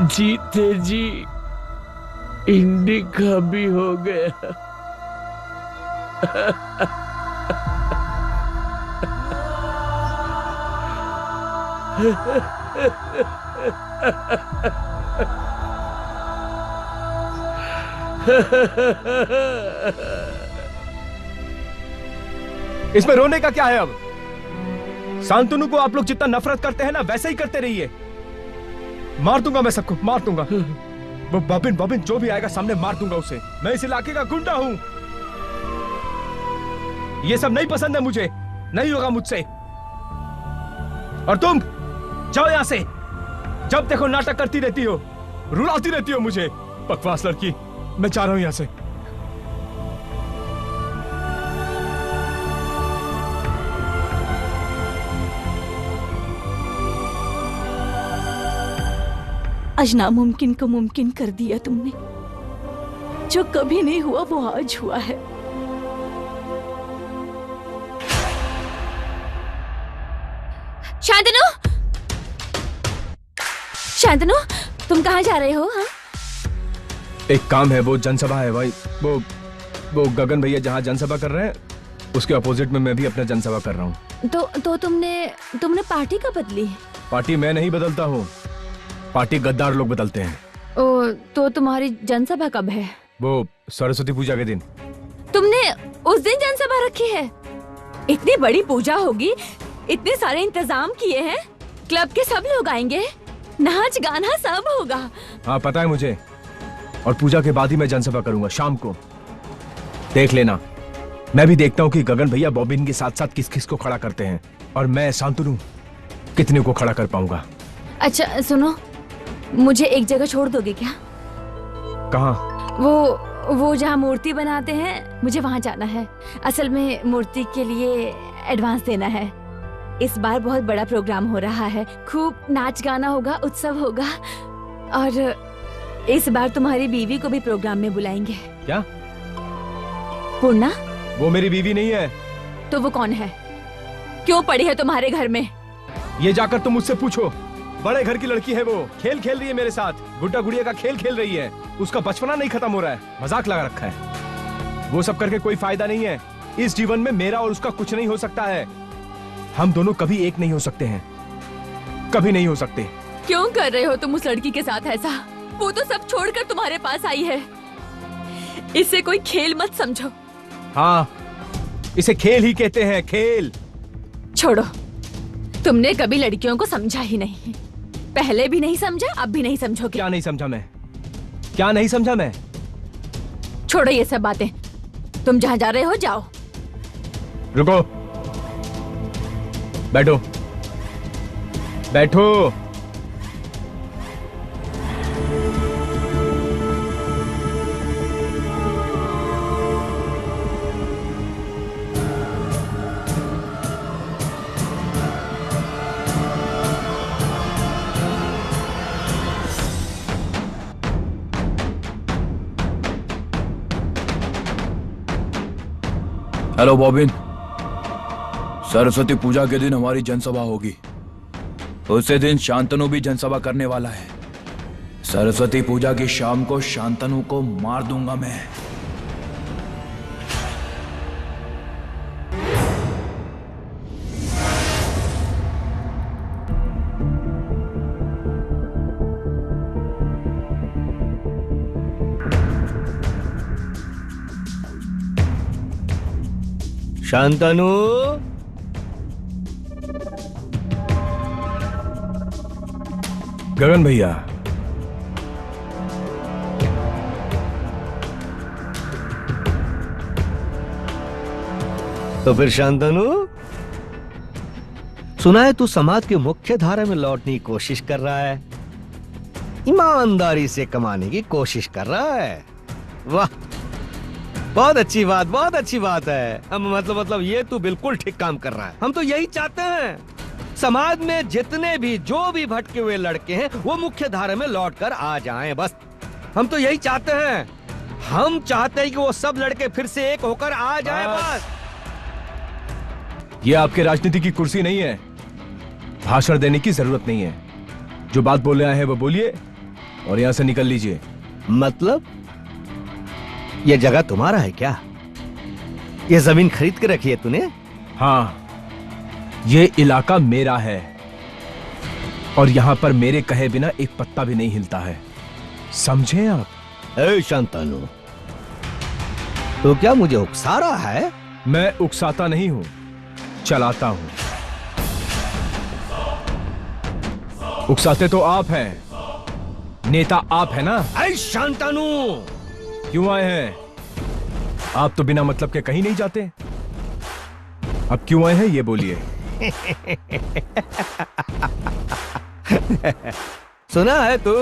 जीते जी इंडिका भी हो गया। इसमें रोने का क्या है अब? शांतनु को आप लोग जितना नफरत करते हैं ना, वैसे ही करते रहिए। मार दूंगा मैं सबको, मार दूंगा। वो बॉबिन बॉबिन जो भी आएगा सामने मार दूंगा उसे। मैं इस इलाके का गुंडा हूं। ये सब नहीं पसंद है मुझे, नहीं होगा मुझसे। और तुम जाओ यहां से। जब देखो नाटक करती रहती हो, रुलाती रहती हो मुझे। बकवास लड़की, मैं जा रहा हूं यहां से। आज नामुमकिन को मुमकिन कर दिया तुमने। जो कभी नहीं हुआ वो आज हुआ है। शांतनु, शांतनु, तुम कहाँ जा रहे हो? हाँ, एक काम है, वो जनसभा है भाई। वो गगन भैया जहाँ जनसभा कर रहे हैं उसके अपोजिट में मैं भी अपना जनसभा कर रहा हूँ। तो तुमने पार्टी कब बदली? पार्टी मैं नहीं बदलता हूँ, पार्टी गद्दार लोग बदलते हैं। तो तुम्हारी जनसभा कब है? वो सरस्वती पूजा के दिन। तुमने उस दिन जनसभा रखी है? इतनी बड़ी पूजा होगी, इतने सारे इंतजाम किए हैं, क्लब के सब लोग आएंगे, नाच गाना सब होगा। हाँ पता है मुझे, और पूजा के बाद ही मैं जनसभा करूंगा शाम को। देख लेना, मैं भी देखता हूँ कि गगन भैया बॉबिन के साथ साथ किस किस को खड़ा करते हैं, और मैं शांतनु कितने को खड़ा कर पाऊंगा। अच्छा सुनो, मुझे एक जगह छोड़ दोगे क्या? कहाँ? वो जहाँ मूर्ति बनाते हैं, मुझे वहाँ जाना है। असल में मूर्ति के लिए एडवांस देना है। इस बार बहुत बड़ा प्रोग्राम हो रहा है, खूब नाच गाना होगा, उत्सव होगा, और इस बार तुम्हारी बीवी को भी प्रोग्राम में बुलाएंगे। क्या? पूर्णा? वो मेरी बीवी नहीं है। तो वो कौन है? क्यों पड़ी है तुम्हारे घर में? ये जाकर तुम मुझसे पूछो। बड़े घर की लड़की है, वो खेल खेल रही है मेरे साथ, गुड्डा गुड़िया का खेल खेल रही है। उसका बचपना नहीं खत्म हो रहा है, मजाक लगा रखा है। वो सब करके कोई फायदा नहीं है। इस जीवन में मेरा और उसका कुछ नहीं हो सकता है। हम दोनों कभी एक नहीं हो सकते हैं, कभी नहीं हो सकते। क्यों कर रहे हो तुम उस लड़की के साथ ऐसा? वो तो सब छोड़कर तुम्हारे पास आई है। इसे कोई खेल मत समझो। हाँ, इसे खेल ही कहते हैं, खेल। छोड़ो, तुमने कभी लड़कियों को समझा ही नहीं। पहले भी नहीं समझा, अब भी नहीं समझोगे। क्या नहीं समझा मैं? क्या नहीं समझा मैं? छोड़ो ये सब बातें, तुम जहाँ जा रहे हो जाओ। रुको, बैठो बैठो। हेलो बॉबिन, सरस्वती पूजा के दिन हमारी जनसभा होगी। उसी दिन शांतनु भी जनसभा करने वाला है। सरस्वती पूजा की शाम को शांतनु को मार दूंगा मैं। शांतनु, गगन भैया, तो फिर शांतनु, सुना है तू समाज के मुख्य धारा में लौटने की कोशिश कर रहा है, ईमानदारी से कमाने की कोशिश कर रहा है। वाह, बहुत अच्छी बात, बहुत अच्छी बात है। अब मतलब ये तू बिल्कुल ठीक काम कर रहा है। हम तो यही चाहते हैं, समाज में जितने भी जो भी भटके हुए लड़के हैं वो मुख्य धारा में लौटकर आ जाएं। बस हम तो यही चाहते हैं। हम चाहते हैं कि वो सब लड़के फिर से एक होकर आ जाएं। बस ये आपके राजनीति की कुर्सी नहीं है। भाषण देने की जरूरत नहीं है। जो बात बोल रहे हैं वो बोलिए और यहां से निकल लीजिए। मतलब ये जगह तुम्हारा है क्या? ये जमीन खरीद के रखी है तूने? हाँ, ये इलाका मेरा है और यहां पर मेरे कहे बिना एक पत्ता भी नहीं हिलता है, समझे आप? ए शांतनु, तो क्या मुझे उकसा रहा है? मैं उकसाता नहीं हूं, चलाता हूं। उकसाते तो आप हैं, नेता आप है ना? ए शांतनु, क्यों आए हैं? आप तो बिना मतलब के कहीं नहीं जाते। अब क्यों आए हैं ये बोलिए। सुना है तू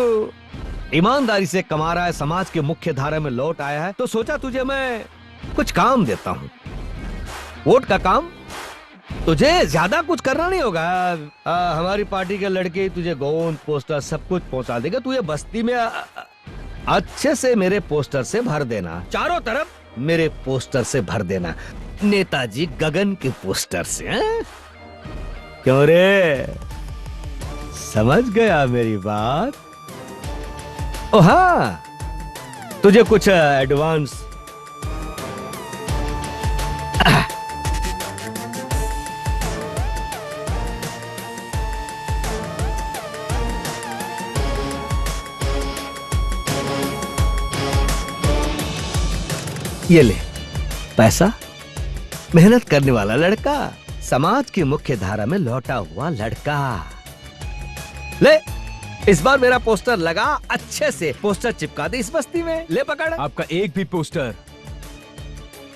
ईमानदारी से कमा रहा है, समाज के मुख्य धारा में लौट आया है, तो सोचा तुझे मैं कुछ काम देता हूं। वोट का काम। तुझे ज्यादा कुछ करना नहीं होगा। हमारी पार्टी के लड़के तुझे गोंद पोस्टर सब कुछ पहुंचा देगा। तू ये बस्ती में अच्छे से मेरे पोस्टर से भर देना, चारों तरफ मेरे पोस्टर से भर देना, नेताजी गगन के पोस्टर से। क्यों रे, समझ गया मेरी बात? ओ हाँ, तुझे कुछ एडवांस ये ले पैसा। मेहनत करने वाला लड़का, समाज की मुख्य धारा में लौटा हुआ लड़का। ले, इस बार मेरा पोस्टर लगा, अच्छे से पोस्टर चिपका दे इस बस्ती में। ले पकड़। आपका एक भी पोस्टर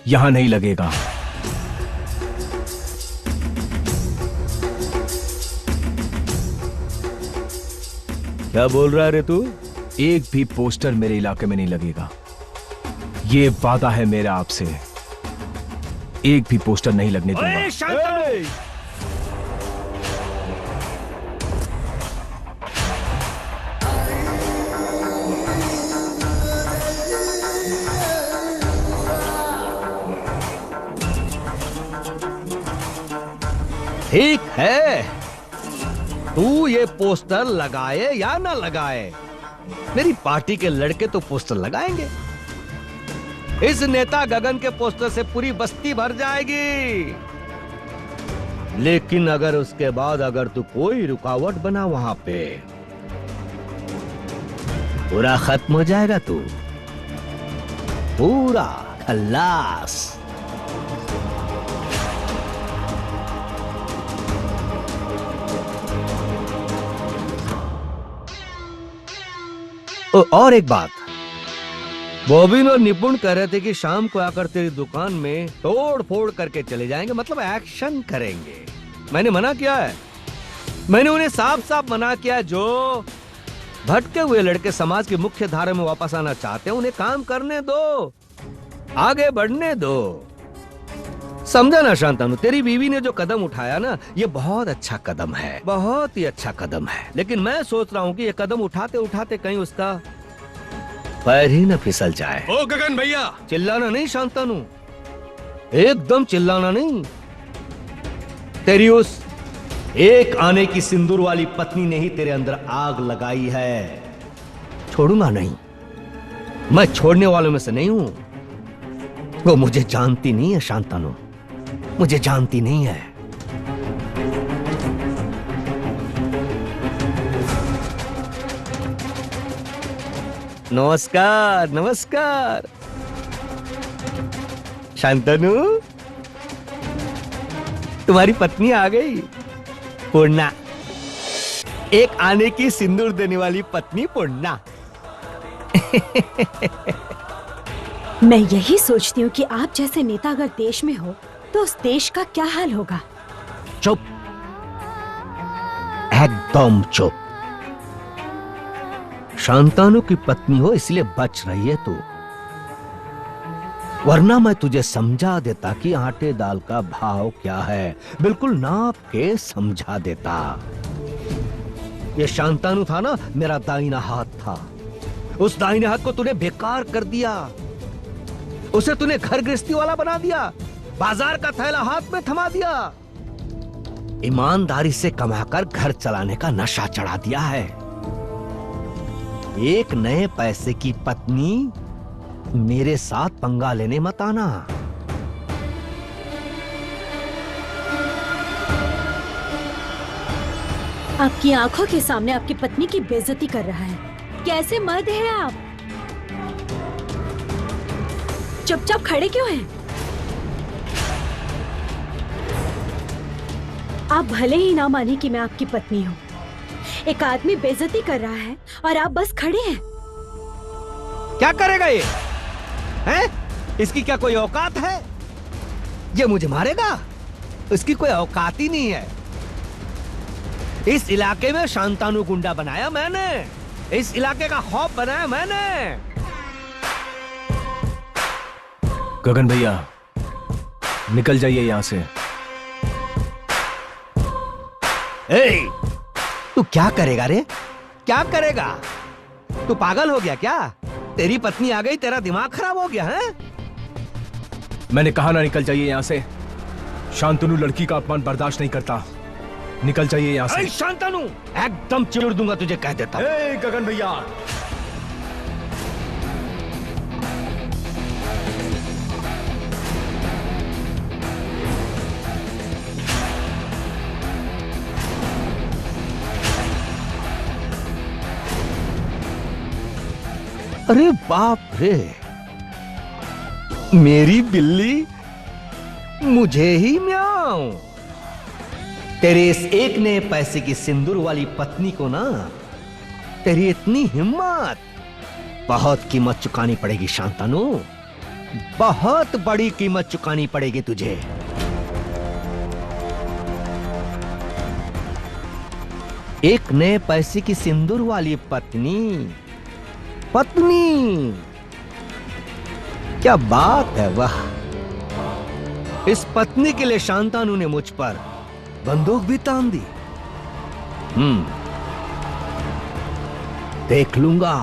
यहां नहीं लगेगा। क्या बोल रहा है रे तू? एक भी पोस्टर मेरे इलाके में नहीं लगेगा। ये वादा है मेरा आपसे, एक भी पोस्टर नहीं लगने दूंगा। ठीक है, तू ये पोस्टर लगाए या ना लगाए, मेरी पार्टी के लड़के तो पोस्टर लगाएंगे। इस नेता गगन के पोस्टर से पूरी बस्ती भर जाएगी। लेकिन अगर उसके बाद अगर तू कोई रुकावट बना वहां पे, पूरा खत्म हो जाएगा तू, पूरा खल्लास। और एक बात, बॉबिन और निपुण कह रहे थे कि शाम को आकर तेरी दुकान में तोड़ फोड़ करके चले जाएंगे, मतलब एक्शन करेंगे। मैंने मना किया है, मैंने उन्हें साफ साफ मना किया। जो भटके हुए लड़के समाज की मुख्य धारा में वापस आना चाहते हैं, उन्हें काम करने दो, आगे बढ़ने दो। समझा ना शांतनु? तेरी बीवी ने जो कदम उठाया ना, ये बहुत अच्छा कदम है, बहुत ही अच्छा कदम है। लेकिन मैं सोच रहा हूँ कि ये कदम उठाते उठाते कहीं उसका पैर ही न फिसल जाए। ओ गगन भैया, चिल्लाना नहीं शांतनु, एकदम चिल्लाना नहीं। तेरी उस एक आने की सिंदूर वाली पत्नी ने ही तेरे अंदर आग लगाई है। छोड़ूंगा नहीं, मैं छोड़ने वालों में से नहीं हूं। वो मुझे जानती नहीं है शांतनु, मुझे जानती नहीं है। नमस्कार नमस्कार शांतनु, तुम्हारी पत्नी आ गई। पूर्णा, एक आने की सिंदूर देने वाली पत्नी पूर्णा। मैं यही सोचती हूँ कि आप जैसे नेता अगर देश में हो तो उस देश का क्या हाल होगा। चुप, एकदम चुप। शांतनु की पत्नी हो इसलिए बच रही है तू, वरना मैं तुझे समझा देता कि आटे दाल का भाव क्या है, बिल्कुल नाप के समझा देता। ये शांतनु था ना, मेरा दाहिना हाथ था। उस दाहिने हाथ को तूने बेकार कर दिया, उसे तूने घर गृहस्थी वाला बना दिया, बाजार का थैला हाथ में थमा दिया। ईमानदारी से कमाकर घर चलाने का नशा चढ़ा दिया है। एक नए पैसे की पत्नी मेरे साथ पंगा लेने मत आना। आपकी आंखों के सामने आपकी पत्नी की बेइज्जती कर रहा है। कैसे मर्द हैं आप? चुपचाप खड़े क्यों हैं? आप भले ही ना माने कि मैं आपकी पत्नी हूँ। एक आदमी बेइज्जती कर रहा है और आप बस खड़े हैं। क्या करेगा ये? हैं? इसकी क्या कोई औकात है? ये मुझे मारेगा? इसकी कोई औकात ही नहीं है। इस इलाके में शांतानु गुंडा बनाया मैंने। इस इलाके का खौफ बनाया मैंने। गगन भैया, निकल जाइए यहाँ से। ए, तू क्या करेगा रे? क्या करेगा? तू पागल हो गया क्या? तेरी पत्नी आ गई, तेरा दिमाग खराब हो गया है? मैंने कहा ना निकल जाइए यहाँ से। शांतनु लड़की का अपमान बर्दाश्त नहीं करता। निकल जाइए यहाँ से। शांतनु, एकदम चिढ़ दूंगा तुझे, कह देता हूं। ए, गगन भैया, अरे बाप रे, मेरी बिल्ली मुझे ही म्याऊं। तेरे इस एक नए पैसे की सिंदूर वाली पत्नी को ना, तेरी इतनी हिम्मत, बहुत कीमत चुकानी पड़ेगी शांतनु। बहुत बड़ी कीमत चुकानी पड़ेगी तुझे। एक नए पैसे की सिंदूर वाली पत्नी, पत्नी, क्या बात है, वाह। इस पत्नी के लिए शांतनु ने मुझ पर बंदूक भी तान दी। देख लूंगा,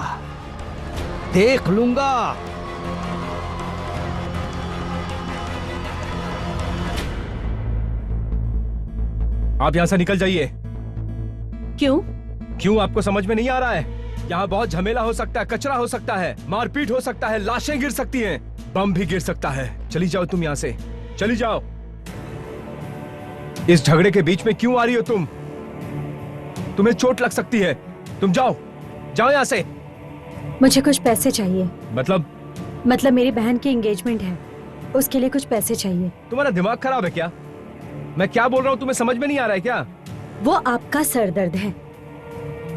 देख लूंगा। आप यहां से निकल जाइए। क्यों? क्यों आपको समझ में नहीं आ रहा है? यहाँ बहुत झमेला हो सकता है, कचरा हो सकता है, मारपीट हो सकता है, लाशें गिर सकती हैं, बम भी गिर सकता है। चली जाओ तुम यहाँ से, चली जाओ। इस झगड़े के बीच में क्यों आ रही हो तुम? तुम्हें चोट लग सकती है। तुम जाओ, जाओ यहाँ से। मुझे कुछ पैसे चाहिए। मतलब मेरी बहन की एंगेजमेंट है, उसके लिए कुछ पैसे चाहिए। तुम्हारा दिमाग खराब है क्या? मैं क्या बोल रहा हूँ तुम्हें समझ में नहीं आ रहा है क्या? वो आपका सरदर्द है।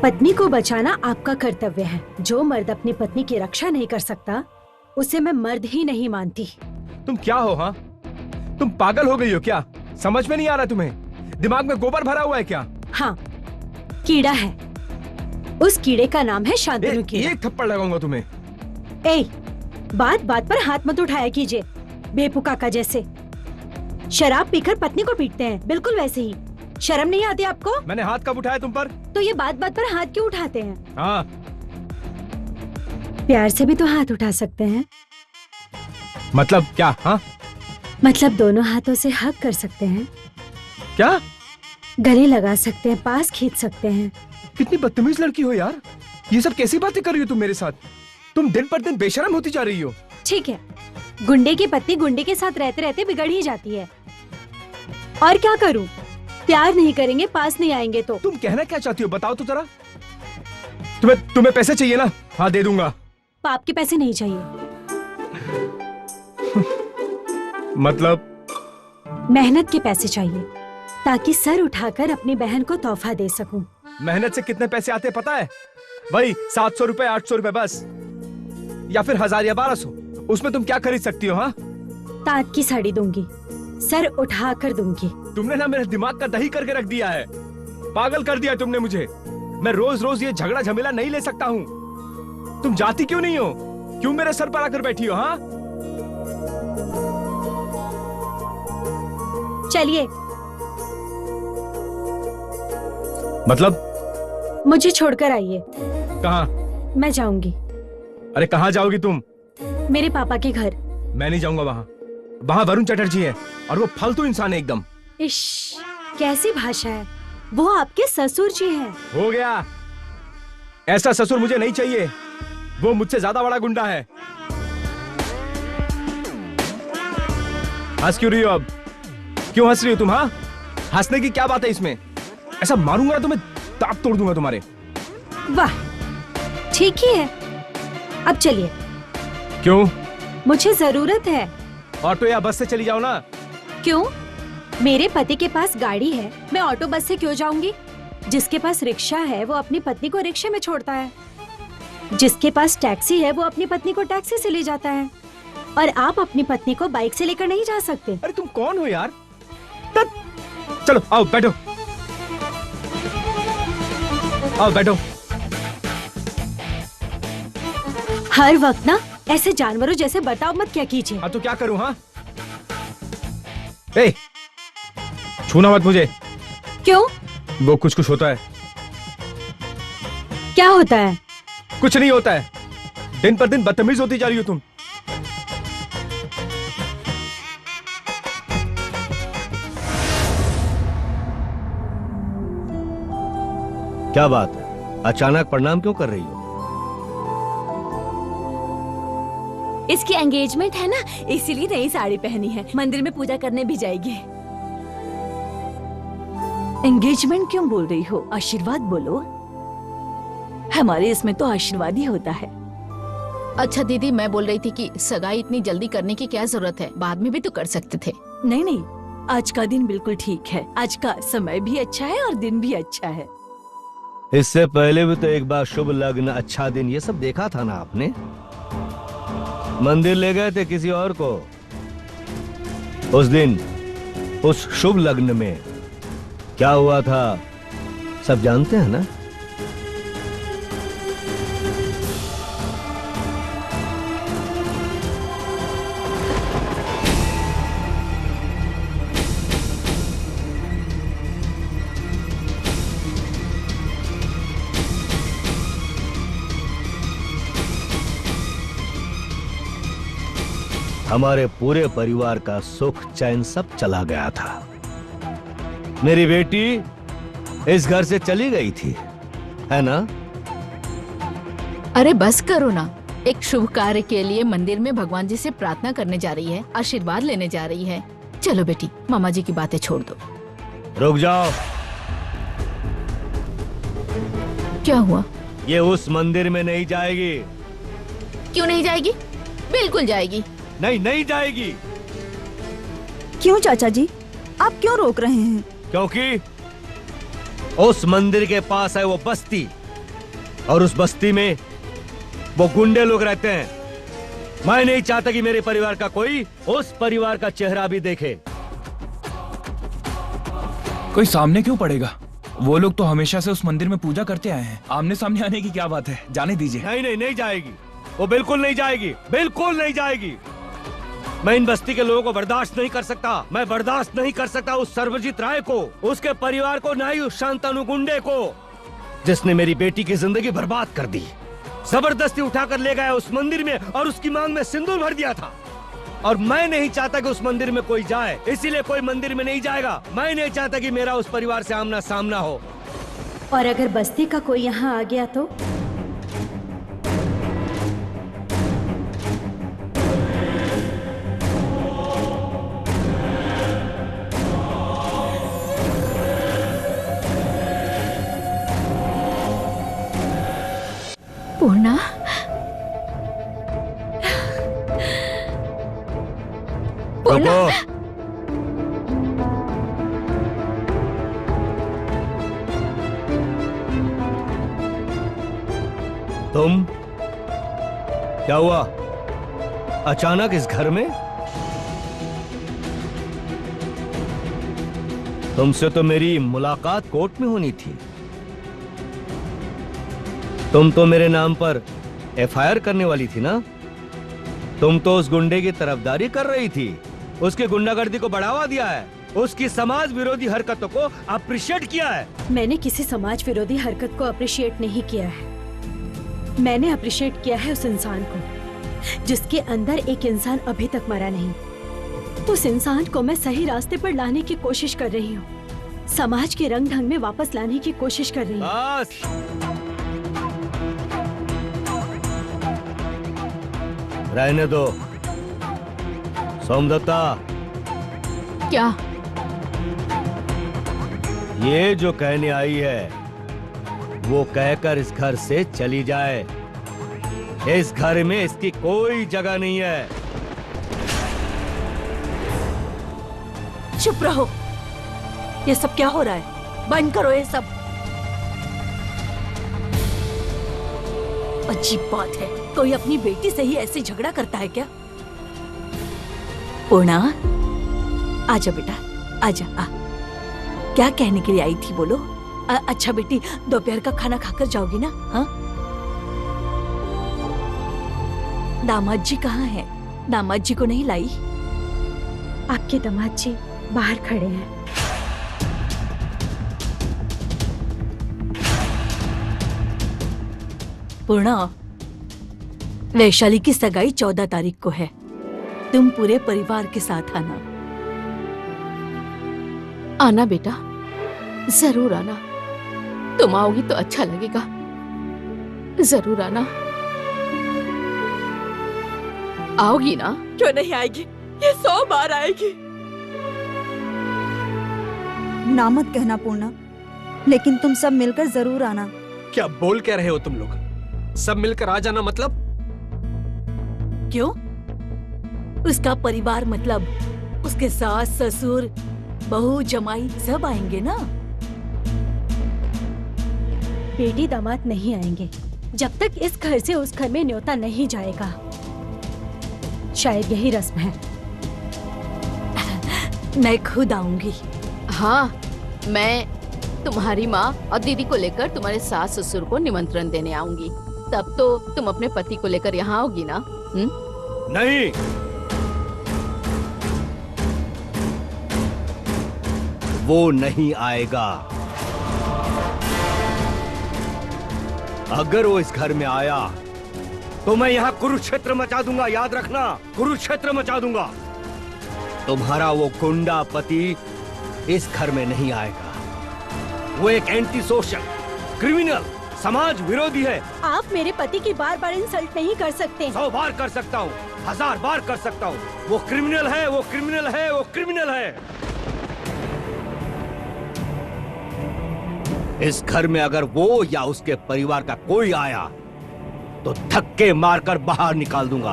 पत्नी को बचाना आपका कर्तव्य है। जो मर्द अपनी पत्नी की रक्षा नहीं कर सकता, उसे मैं मर्द ही नहीं मानती। तुम क्या हो? हाँ, तुम पागल हो गई हो क्या? समझ में नहीं आ रहा तुम्हें? दिमाग में गोबर भरा हुआ है क्या? हाँ, कीड़ा है। उस कीड़े का नाम है शांतनु कीड़ा। एक थप्पड़ लगाऊंगा तुम्हें। ए, बात बात पर हाथ मत उठाया कीजिए, बेपुका का जैसे। शराब पीकर पत्नी को पीटते हैं, बिल्कुल वैसे ही। शर्म नहीं आती आपको? मैंने हाथ कब उठाया तुम पर? तो ये बात बात पर हाथ क्यों उठाते हैं? हाँ, प्यार से भी तो हाथ उठा सकते हैं। मतलब क्या? हाँ, मतलब दोनों हाथों से हग कर सकते हैं, क्या? गले लगा सकते हैं, पास खींच सकते हैं। कितनी बदतमीज लड़की हो यार। ये सब कैसी बातें कर रही हो तुम मेरे साथ? तुम दिन पर दिन बेशरम होती जा रही हो। ठीक है, गुंडे की पत्नी गुंडे के साथ रहते रहते बिगड़ ही जाती है। और क्या करूं? प्यार नहीं करेंगे, पास नहीं आएंगे तो। तुम कहना क्या चाहती हो बताओ तो जरा। तुम्हें पैसे चाहिए ना? हाँ, दे दूंगा। पाप के पैसे नहीं चाहिए। मतलब? मेहनत के पैसे चाहिए, ताकि सर उठाकर अपनी बहन को तोहफा दे सकूं। मेहनत से कितने पैसे आते पता है? वही 700 रुपए, 800 रुपए बस, या फिर 1000 या 1200। उसमें तुम क्या खरीद सकती हो? हाँ, ताँत की साड़ी दूंगी, सर उठा कर दूंगी। तुमने ना मेरे दिमाग का दही करके रख दिया है। पागल कर दिया तुमने मुझे। मैं रोज रोज ये झगड़ा झमेला नहीं ले सकता हूँ। तुम जाती क्यों नहीं हो? क्यों मेरे सर पर आकर बैठी हो? हाँ, चलिए। मतलब? मुझे छोड़कर आइए। कहाँ? मैं जाऊंगी। अरे कहाँ जाओगी तुम? मेरे पापा के घर। मैं नहीं जाऊंगा वहाँ। वहाँ वरुण चटर्जी है और वो फालतू इंसान है एकदम। इश, कैसी भाषा है? वो आपके ससुर जी हैं। हो गया, ऐसा ससुर मुझे नहीं चाहिए। वो मुझसे ज्यादा बड़ा गुंडा है। हंस क्यों रही हो अब? क्यों हंस रही हो तुम? हाँ, हंसने की क्या बात है इसमें? ऐसा मारूंगा ना तुम्हें, दांत तोड़ दूंगा तुम्हारे। वाह, ठीक ही है। अब चलिए। क्यों? मुझे जरूरत है। ऑटो या बस से चली जाओ ना। क्यों? मेरे पति के पास गाड़ी है, मैं ऑटो बस से क्यों जाऊंगी? जिसके पास रिक्शा है वो अपनी पत्नी को रिक्शे में छोड़ता है, जिसके पास टैक्सी है वो अपनी पत्नी को टैक्सी से ले जाता है, और आप अपनी पत्नी को बाइक से लेकर नहीं जा सकते। अरे तुम कौन हो यार? चलो आओ बैठो, आओ बैठो। हर वक्त ना ऐसे जानवरों जैसे बर्ताव मत क्या कीजिए। हाँ तो क्या करूं? हाँ, ए, छूना मत मुझे। क्यों? वो कुछ होता है। क्या होता है? कुछ नहीं होता है। दिन पर दिन बदतमीज होती जा रही हो तुम। क्या बात है, अचानक प्रणाम क्यों कर रही हो? इसकी एंगेजमेंट है ना, इसीलिए नई साड़ी पहनी है। मंदिर में पूजा करने भी जाएगी। एंगेजमेंट क्यों बोल रही हो? आशीर्वाद बोलो। हमारे इसमें तो आशीर्वाद ही होता है। अच्छा दीदी, मैं बोल रही थी कि सगाई इतनी जल्दी करने की क्या जरूरत है? बाद में भी तो कर सकते थे। नहीं नहीं, आज का दिन बिल्कुल ठीक है। आज का समय भी अच्छा है और दिन भी अच्छा है। इससे पहले भी तो एक बार शुभ लग्न, अच्छा दिन, ये सब देखा था ना आपने? मंदिर ले गए थे किसी और को। उस दिन उस शुभ लग्न में क्या हुआ था सब जानते हैं ना? हमारे पूरे परिवार का सुख चैन सब चला गया था। मेरी बेटी इस घर से चली गई थी, है ना? अरे बस करो ना। एक शुभ कार्य के लिए मंदिर में भगवान जी से प्रार्थना करने जा रही है, आशीर्वाद लेने जा रही है। चलो बेटी, मामा जी की बातें छोड़ दो। रुक जाओ। क्या हुआ? ये उस मंदिर में नहीं जाएगी। क्यों नहीं जाएगी? बिल्कुल जाएगी। नहीं, नहीं जाएगी। क्यों चाचा जी, आप क्यों रोक रहे हैं? क्योंकि उस मंदिर के पास है वो बस्ती, और उस बस्ती में वो गुंडे लोग रहते हैं। मैं नहीं चाहता कि मेरे परिवार का कोई उस परिवार का चेहरा भी देखे। कोई सामने क्यों पड़ेगा? वो लोग तो हमेशा से उस मंदिर में पूजा करते आए हैं। आमने सामने आने की क्या बात है? जाने दीजिए। नहीं नहीं, नहीं जाएगी। वो बिल्कुल नहीं जाएगी, बिल्कुल नहीं जाएगी। मैं इन बस्ती के लोगों को बर्दाश्त नहीं कर सकता। मैं बर्दाश्त नहीं कर सकता उस सर्वजीत राय को, उसके परिवार को, ना ही उस शांतनु गुंडे को जिसने मेरी बेटी की जिंदगी बर्बाद कर दी। जबरदस्ती उठाकर ले गया उस मंदिर में और उसकी मांग में सिंदूर भर दिया था। और मैं नहीं चाहता कि उस मंदिर में कोई जाए, इसीलिए कोई मंदिर में नहीं जाएगा। मैं नहीं चाहता कि मेरा उस परिवार से आमना सामना हो। और अगर बस्ती का कोई यहाँ आ गया तो? पूर्णा, पूर्णा, तुम? क्या हुआ अचानक इस घर में? तुमसे तो मेरी मुलाकात कोर्ट में होनी थी। तुम तो मेरे नाम पर एफआईआर करने वाली थी ना? तुम तो उस गुंडे की तरफदारी कर रही थी, उसकी गुंडागर्दी को बढ़ावा दिया है, उसकी समाज विरोधी हरकतों को अप्रिशिएट किया है। मैंने किसी समाज विरोधी हरकत को अप्रिशिएट नहीं किया है। मैंने अप्रिशिएट किया है उस इंसान को जिसके अंदर एक इंसान अभी तक मरा नहीं। उस इंसान को मैं सही रास्ते पर लाने की कोशिश कर रही हूँ। समाज के रंग ढंग में वापस लाने की कोशिश कर रही है। बस रहने दो। सोमदत्ता, क्या? ये जो कहने आई है वो कहकर इस घर से चली जाए। इस घर में इसकी कोई जगह नहीं है। चुप रहो। ये सब क्या हो रहा है? बंद करो ये सब। अजीब बात है, कोई अपनी बेटी से ही ऐसे झगड़ा करता है क्या? पूर्णा, आजा बेटा, आजा। क्या कहने के लिए आई थी बोलो? अच्छा बेटी, दोपहर का खाना खाकर जाओगी ना? हाँ? दामाद जी कहाँ हैं? दामाद जी को नहीं लाई? आपके दामाद जी बाहर खड़े हैं। पूर्णा, वैशाली की सगाई 14 तारीख को है। तुम पूरे परिवार के साथ आना। आना बेटा, जरूर आना। तुम आओगी तो अच्छा लगेगा। जरूर आना। आओगी ना? क्यों नहीं आएगी? ये 100 बार आएगी। ना मत कहना पूर्णा, लेकिन तुम सब मिलकर जरूर आना। क्या बोल क्या रहे हो तुम लोग? सब मिलकर आ जाना मतलब? क्यों? उसका परिवार मतलब उसके सास, ससुर, बहू, जमाई सब आएंगे ना। बेटी दामाद नहीं आएंगे जब तक इस घर से उस घर में न्योता नहीं जाएगा। शायद यही रस्म है। मैं खुद आऊंगी। हाँ, मैं तुम्हारी माँ और दीदी को लेकर तुम्हारे सास ससुर को निमंत्रण देने आऊंगी। तब तो तुम अपने पति को लेकर यहाँ आओगी ना? नहीं, वो नहीं आएगा। अगर वो इस घर में आया तो मैं यहाँ कुरुक्षेत्र मचा दूंगा। याद रखना, कुरुक्षेत्र मचा दूंगा। तुम्हारा वो गुंडा पति इस घर में नहीं आएगा। वो एक एंटी सोशल क्रिमिनल, समाज विरोधी है। आप मेरे पति की बार बार इंसल्ट नहीं कर सकते। 100 बार कर सकता हूँ, 1000 बार कर सकता हूँ। वो क्रिमिनल है, वो क्रिमिनल है, वो क्रिमिनल है। इस घर में अगर वो या उसके परिवार का कोई आया तो धक्के मारकर बाहर निकाल दूंगा।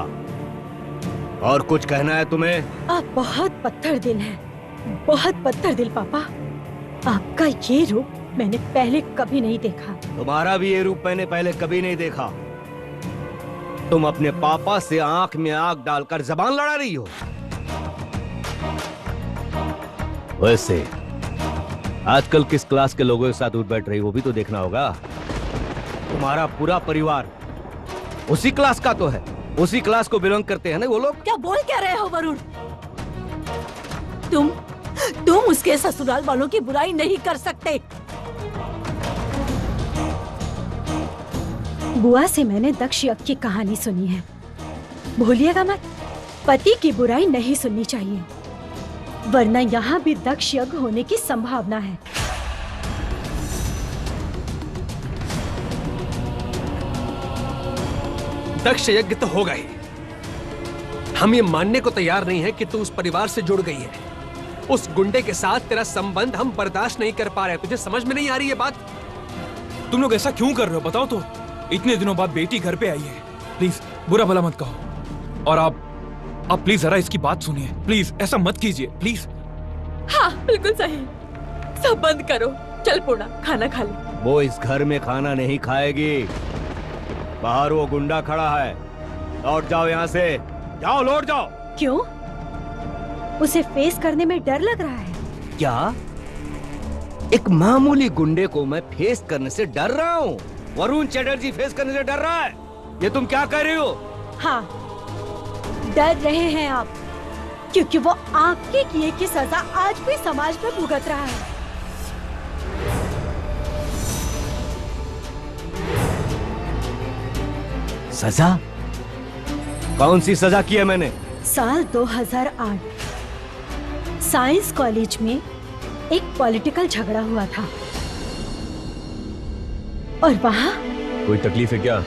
और कुछ कहना है तुम्हें? आप बहुत पत्थर दिल हैं, बहुत पत्थर दिल पापा। आपका ये रूप मैंने पहले कभी नहीं देखा। तुम्हारा भी ये रूप मैंने पहले कभी नहीं देखा। तुम अपने पापा से आंख में आंख डालकर जबान लड़ा रही हो। वैसे आजकल किस क्लास के लोगों के साथ उठ बैठ रही हो भी तो देखना होगा। तुम्हारा पूरा परिवार उसी क्लास का तो है, उसी क्लास को बिलोंग करते हैं ना वो लोग। क्या बोल क्या रहे हो वरुण? तुम उसके ससुराल वालों की बुराई नहीं कर सकते। बुआ से मैंने दक्ष यज्ञ की कहानी सुनी है। भूलिएगा मत, पति की बुराई नहीं सुननी चाहिए, वरना यहाँ भी दक्ष यज्ञ होने की संभावना है। दक्ष यज्ञ तो होगा ही। हम ये मानने को तैयार नहीं है कि तू उस परिवार से जुड़ गई है। उस गुंडे के साथ तेरा संबंध हम बर्दाश्त नहीं कर पा रहे। तुझे समझ में नहीं आ रही ये बात? तुम लोग ऐसा क्यों कर रहे हो बताओ तो? इतने दिनों बाद बेटी घर पे आई है, प्लीज बुरा भला मत कहो। और आप प्लीज जरा इसकी बात सुनिए, प्लीज ऐसा मत कीजिए प्लीज। हाँ बिल्कुल सही। सब बंद करो। चल पूर्णा, खाना खा ले। वो इस घर में खाना नहीं खाएगी। बाहर वो गुंडा खड़ा है। लौट जाओ यहाँ से, जाओ लौट जाओ। क्यों? उसे फेस करने में डर लग रहा है क्या? एक मामूली गुंडे को मैं फेस करने से डर रहा हूँ? वरुण चटर्जी फेस करने से डर रहा है? ये तुम क्या कह रही हो? हाँ, डर रहे हैं आप, क्योंकि वो आपके किए की सजा आज भी समाज में भुगत रहा है। सजा? कौन सी सजा की है मैंने? साल 2008 साइंस कॉलेज में एक पॉलिटिकल झगड़ा हुआ था और वहाँ कोई तकलीफ है क्या?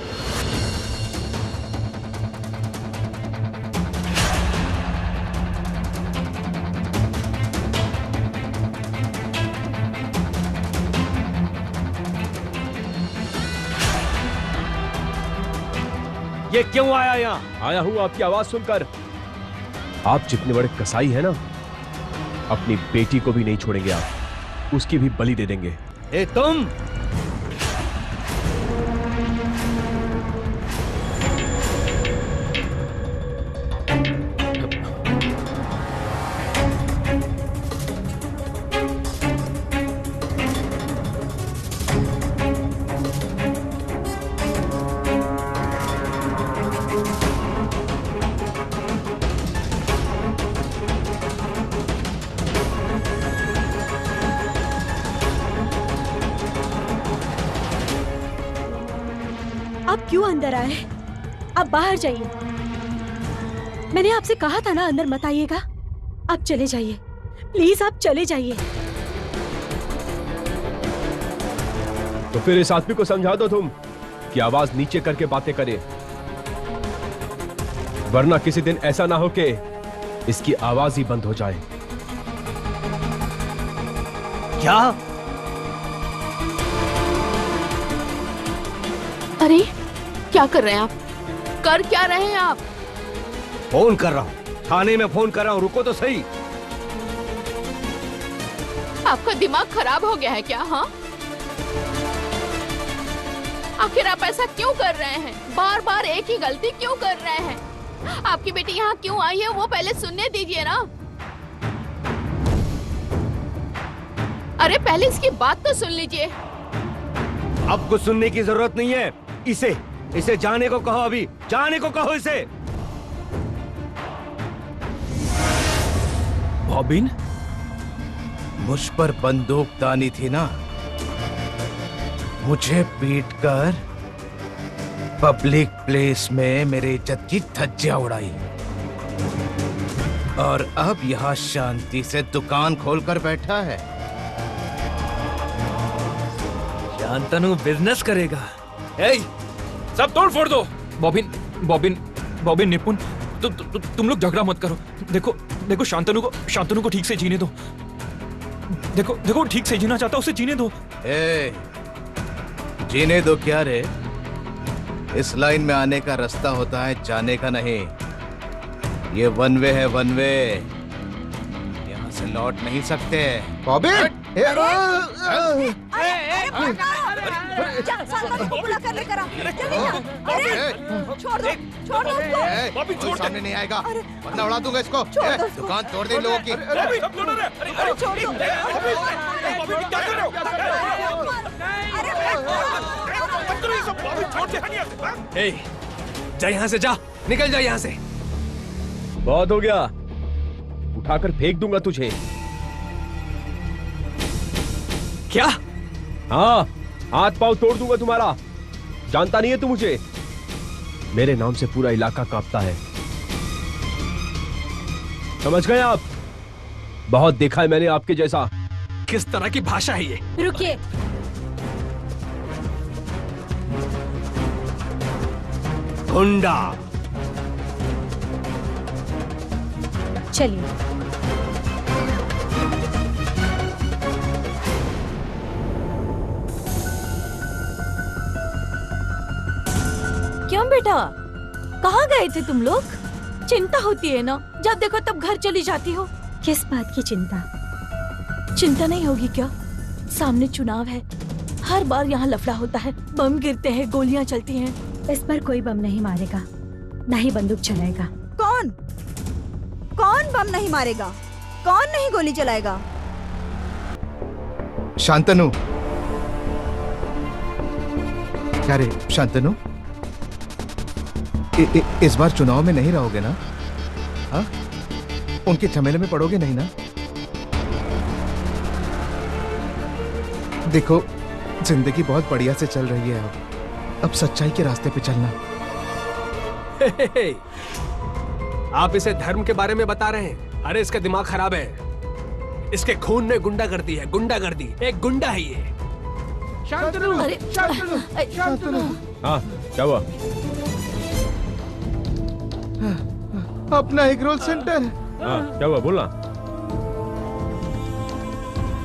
ये क्यों आया यहाँ? आया हूं आपकी आवाज सुनकर। आप जितने बड़े कसाई है ना, अपनी बेटी को भी नहीं छोड़ेंगे आप, उसकी भी बलि दे देंगे। ए तुम! आप क्यों अंदर आए? आप बाहर जाइए। मैंने आपसे कहा था ना अंदर मत आइएगा। आप चले जाइए, प्लीज आप चले जाइए। तो फिर इस आदमी को समझा दो तुम कि आवाज नीचे करके बातें करे, वरना किसी दिन ऐसा ना हो कि इसकी आवाज ही बंद हो जाए। क्या? अरे क्या कर रहे हैं आप? कर क्या रहे हैं आप? फोन कर रहा हूँ, थाने में फोन कर रहा हूँ, रुको तो सही। आपका दिमाग खराब हो गया है क्या? हाँ, आखिर आप ऐसा क्यों कर रहे हैं? बार बार एक ही गलती क्यों कर रहे हैं? आपकी बेटी यहाँ क्यों आई है वो पहले सुनने दीजिए ना। अरे पहले इसकी बात तो सुन लीजिए। अब कुछ सुनने की जरूरत नहीं है। इसे जाने को कहो, अभी जाने को कहो इसे। बॉबिन, मुझ पर बंदूक तानी थी ना, मुझे पीटकर पब्लिक प्लेस में मेरे इज्जत की धज्जियां उड़ाई, और अब यहाँ शांति से दुकान खोलकर बैठा है। शांतनु बिजनेस करेगा। ए, सब तोड़ फोड़ दो। बॉबिन बॉबिन बॉबिन, निपुण, तुम लोग झगड़ा मत करो। देखो शांतनु को ठीक से जीने दो। देखो ठीक से जीना चाहता, उसे जीने दो। ए, जीने दो क्या रे? इस लाइन में आने का रास्ता होता है, जाने का नहीं। ये वन वे है, वन वे। यहाँ से लौट नहीं सकते। बॉबिन! छोड़ दो। सामने नहीं आएगा वरना उड़ा दूंगा इसको। दुकान तोड़ दे लोगों की। जा यहाँ से, जा, निकल जा यहाँ से। बहुत हो गया, उठाकर फेंक दूंगा तुझे। क्या? हाँ, हाथ पांव तोड़ दूंगा तुम्हारा। जानता नहीं है तू मुझे? मेरे नाम से पूरा इलाका कांपता है। समझ गए आप? बहुत देखा है मैंने आपके जैसा। किस तरह की भाषा है ये? रुकिए। गुंडा। चलिए। क्यों बेटा, कहाँ गए थे तुम लोग? चिंता होती है ना, जब देखो तब घर चली जाती हो। किस बात की चिंता? चिंता नहीं होगी क्या? सामने चुनाव है, हर बार यहाँ लफड़ा होता है, बम गिरते हैं, गोलियां चलती हैं। इस पर कोई बम नहीं मारेगा, ना ही बंदूक चलाएगा। कौन बम नहीं मारेगा? कौन नहीं गोली चलाएगा? शांतनु। क्या रे शांतनु, इस बार चुनाव में नहीं रहोगे ना? हाँ, उनके झमेले में पड़ोगे नहीं ना? देखो, जिंदगी बहुत बढ़िया से चल रही है। अब सच्चाई के रास्ते पे चलना। आप इसे धर्म के बारे में बता रहे हैं? अरे इसका दिमाग खराब है। इसके खून में गुंडागर्दी है, गुंडागर्दी। एक गुंडा है ये। शांतनु, अरे, शांतनु, शांतनु। हाँ, क्या हुआ? अपना एक रोल सेंटर। हाँ, क्या हुआ? बोलना।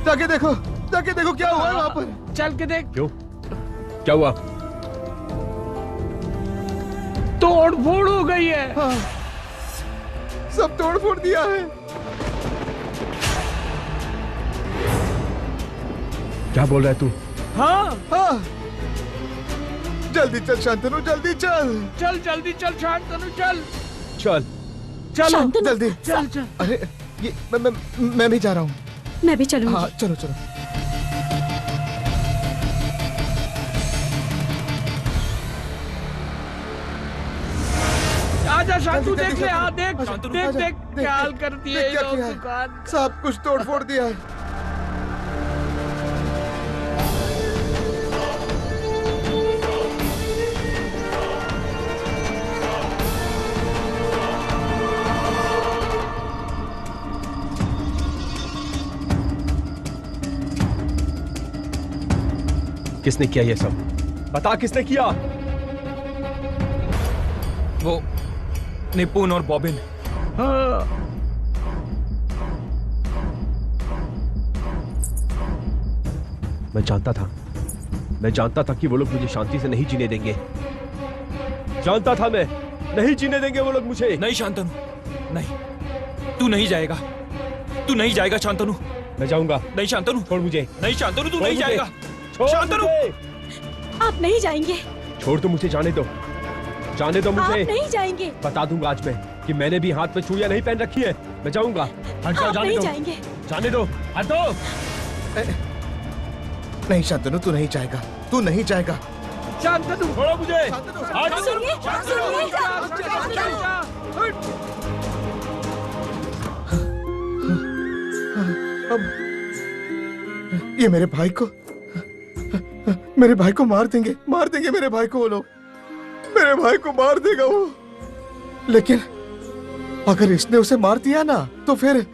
जाके देखो क्या हुआ है वहाँ पर। चल के देख। क्यों? क्या हुआ? तोड़ फोड़ हो गई है। हाँ, सब तोड़ फोड़ दिया है। क्या बोल रहा है तू? हाँ, जल्दी चल शांतनु, जल्दी चल। जल्दी चल शांतनु, चल। चलो शांतनु, जल्दी चल। अरे ये मैं भी जा रहा हूँ। मैं भी चलूंगी। हाँ चलो। आजा शांतनु, जल्दी, देख ले। हाँ, देख शांतनु, देख आजा, देख देख, क्या हाल देख, कर दिए देख क्या ये लोग किया है। दुकान। सब कुछ तोड़ फोड़ दिया है। किसने किया ये सब? बता, किसने किया? वो निपुण और बॉबिन। हाँ। मैं जानता था कि वो लोग मुझे शांति से नहीं जीने देंगे। जानता था मैं, नहीं जीने देंगे वो लोग मुझे। नहीं शांतनु, नहीं, तू नहीं जाएगा शांतनु। मैं जाऊंगा। नहीं शांतनु, छोड़ मुझे। नहीं शांतनु, तू छोड़ नहीं मुझे। जाएगा। छोड़ शांतनु! मुझे। आप नहीं जाएंगे। छोड़ तो मुझे, जाने दो मुझे। आप नहीं जाएंगे। बता दूंगा आज मैं कि मैंने भी हाथ में चूड़ियां नहीं पहन रखी है। मैं जाऊंगा। हट जाओ, आप जाने नहीं दो। जाएंगे। जाने दो, हट दो। नहीं शांतनु, तू नहीं जाएगा, तू नहीं जाएगा। शांतनु, छोड़ो मुझे। सुनिए, अब ये मेरे भाई को मार देंगे मेरे भाई को। वो लोग मेरे भाई को मार देगा वो। लेकिन अगर इसने उसे मार दिया ना तो फिर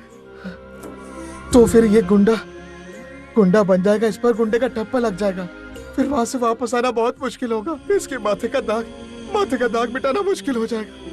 ये गुंडा बन जाएगा। इस पर गुंडे का ठप्पा लग जाएगा। फिर वहां से वापस आना बहुत मुश्किल होगा। इसके माथे का दाग मिटाना मुश्किल हो जाएगा।